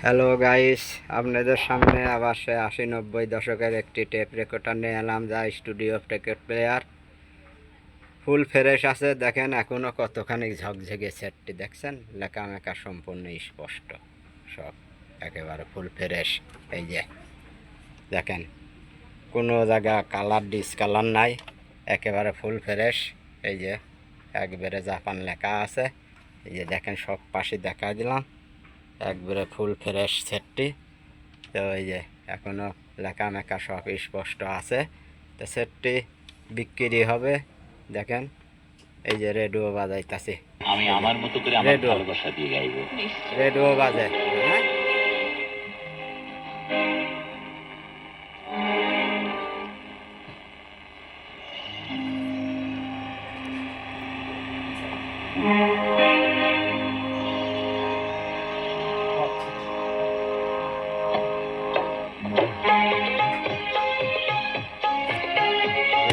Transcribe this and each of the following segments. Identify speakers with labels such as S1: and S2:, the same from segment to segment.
S1: Hello guys, আপনাদের সামনে আবার সে 80-90 দশকের একটি টেপ রেকর্ডার নিয়ে এলাম, যা স্টুডিও টেকেট প্লেয়ার ফুল ফ্রেশ আছে। দেখেন এখনও কতখানি ঝকঝকে সেটটি দেখছেন, লেখামেখা সম্পূর্ণ স্পষ্ট, সব একেবারে ফুল ফ্রেশ। এই যে দেখেন কোনো জায়গা কালার ডিসকালার নাই, একেবারে ফুল ফ্রেশ। এই যে একবারে জাপান লেখা আছে। এই যে দেখেন সব পাশে দেখা দিলাম, একবারে ফুল ফ্রেশ সেটটি। তো এই যে এখনও লেখামেখা সব স্পষ্ট আছে। তো সেটটি বিক্রি হবে। দেখেন এই যে রেডিও বাজাইতাছি,
S2: আমি আমার মতো করে আমার
S1: রেডিও
S2: ভালোবাসা দিয়ে গাইবো।
S1: রেডিও বাজে। হ্যাঁ,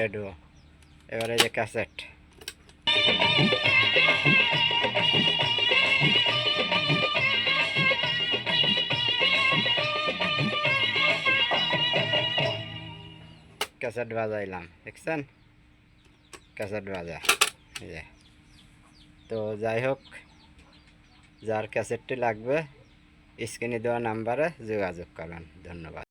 S1: রেডিও। এবারে যে ক্যাসেট, ক্যাসেট বাজাইলাম, দেখছেন ক্যাসেট বাজা। এই যে তো যাই হোক, যার ক্যাসেটটি লাগবে স্ক্রিনে দেওয়া নাম্বারে যোগাযোগ করুন। ধন্যবাদ।